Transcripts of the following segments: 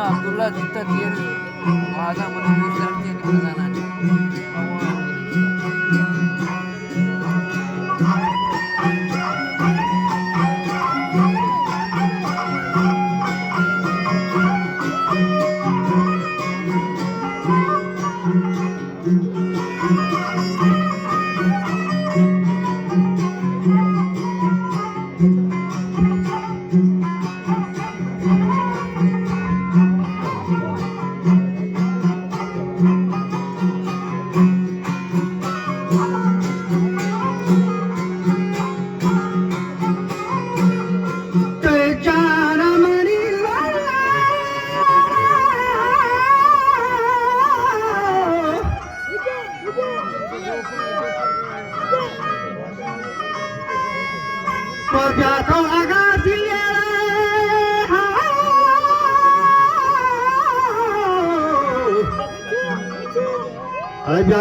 Abdullah Dutta tiene Adam Universidad tiene khazanani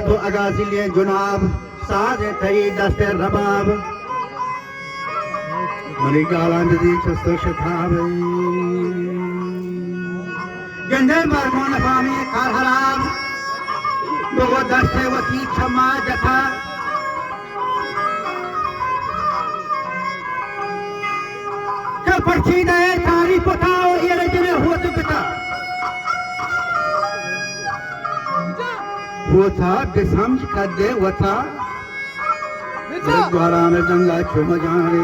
तो अगाजिले जुनाब साजे थई दस्ते रबाब मरी गालां दी चस्तो शताब गंदे मरमोन फामी कार हराम बोगो दस्ते वती क्षमा जथा के पर्ची दे तारी पताओ ये जने होत पिता वथा के समझ कर दे वथा द्वारा में गंगा छुम जाने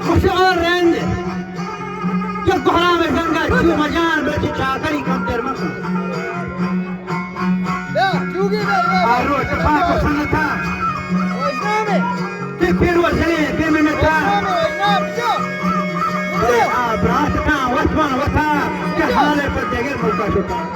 कुछ और रहने जो द्वारा में गंगा छुम जान बेची चाकरी कम देर में आरो जफा को सुना था कि फिर वो चले बेमे में था ब्रात था वचमान वथा के हाले पर देगर मौका छोटा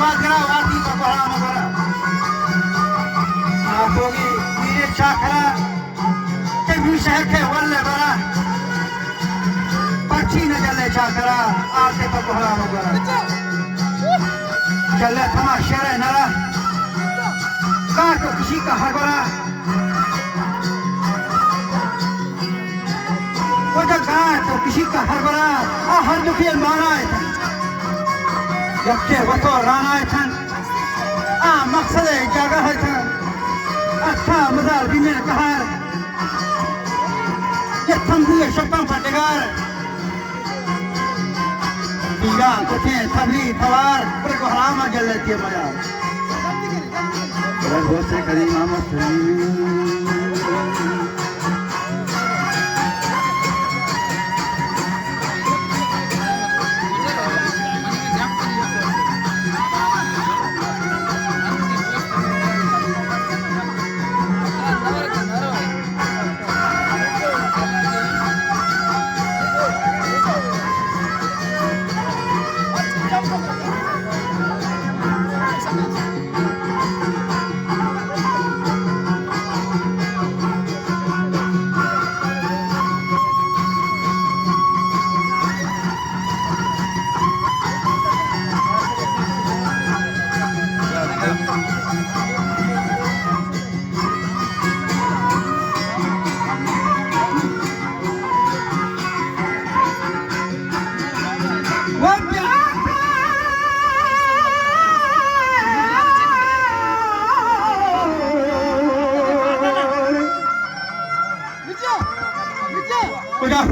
Madra Vati Papa Mabara. Apogi Mire Chakra. Ke Vishak ke Walle Bara. Pachi na jale Chakra. Aate Papa Mabara. Chale Thama Shere Nara. Ka to kisi ka Harbara. वो जब कहा तो किसी का हरबरा हर दुखी माना है था जब के वो तो राना है था मकसद है जगह है था अच्छा मज़ार भी मैंने कहा ये थम्बू है शक्कम फटेगार दिया कुछ थबली थवार पर को हराम जल लेती है मजा रंग से करीम आमद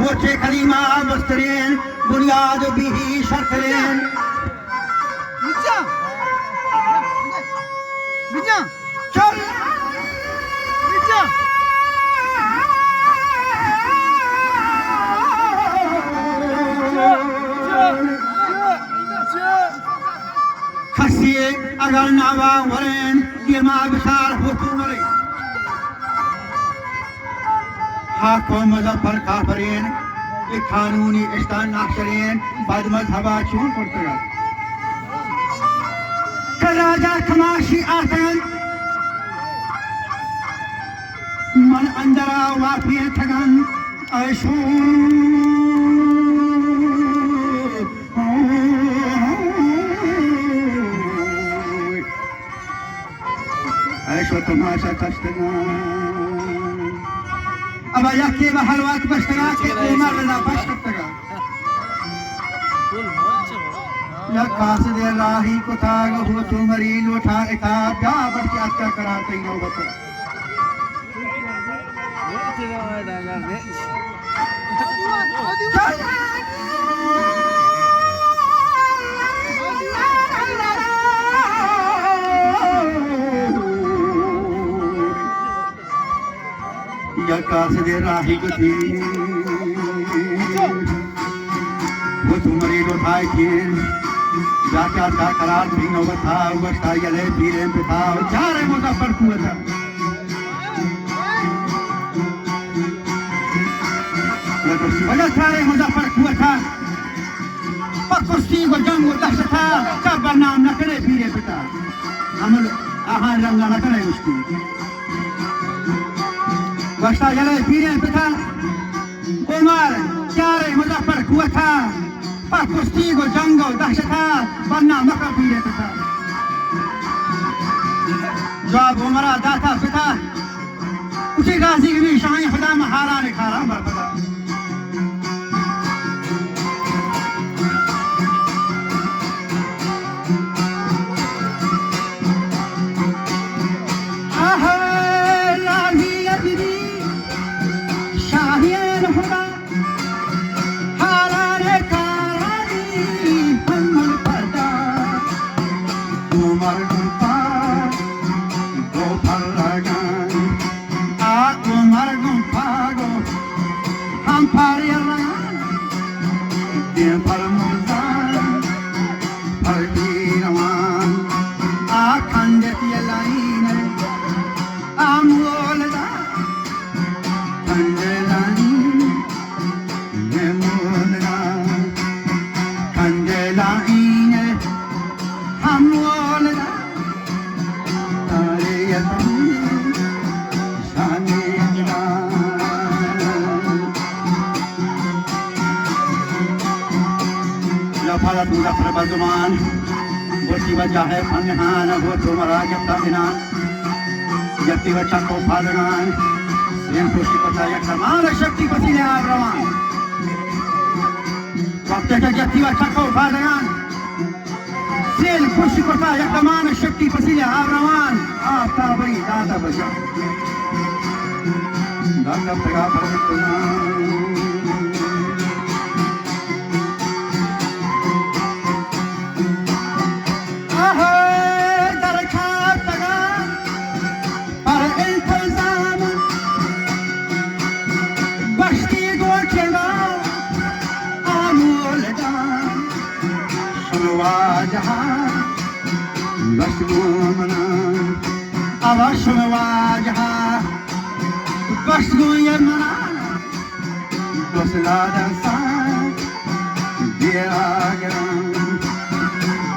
होचे कलीमा मुस्तरीन बुनियाद भी शर्तरीन बिचा बिचा चल बिचा खसिए अगर नावा वरेन गिरमा विशाल होतु मरे हाको मुजफ्फर काफरीन ये कानूनी इस्तान नाशरीन बाद मजहबा चूर पड़तेगा राजा खमाशी आतन मन अंदरा वाफिय थगन ऐशो ऐशो तमाशा कष्टगा अब यके बहलवात बश्तगा के उमर ना बश्तगा या कासद राही को ताग हो तुमरी लोठा एका ब्या बच्चे अच्छा कराते नो बता या कासद राही को थी वो तुमरी लोठा थी जाका का करार भी न बता बस्ता यले पीरे पिता चारे मुजफ्फर कुआं वजह सारे मुजफ्फर कुआं पकुस्ती को जंग दशता का बनाम न करे पीरे पिता अमल आहार रंगा न करे उसकी बस्ता यले पीरे पिता उमर चारे मुजफ्फर कुआं कुश्ती को जंगो दहशता बनना मक्का पीरे पिता जवाब उमरा दाता पिता उसी गाजी की भी शाही खुदा महारा ने खारा बरपता I'm जुमान बोटी वजह है फनहान वो तुम्हारा जब तमिनान जब ती बच्चा को फादगान सेम खुशी पता या कमाल शक्ति पसीने आव्रमान वक्त के जब ती बच्चा को फादगान सेम खुशी पता या कमाल शक्ति पसीने आव्रमान आता बड़ी दादा बजा दादा पगा परमितुना Avashum wajaha Basgu yamana Doslada sa Diagram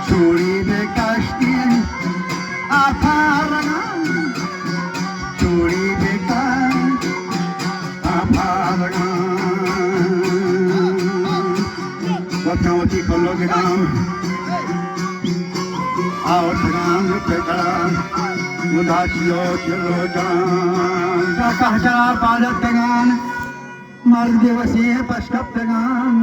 Churi be kashtin Aparagam Churi be Aparagam Vatnavati kologram Aotagam Rupagaram Mudasyo Chirojan Jakahjar Padatagan Mardevasi Pashkaptagan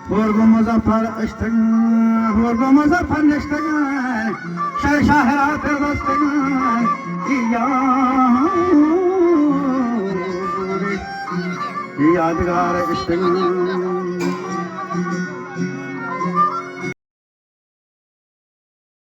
Horgo Muzaffar Ashtagan Horgo Muzaffar Ashtagan Shah Shahrat Vastagan Yadgar Ashtagan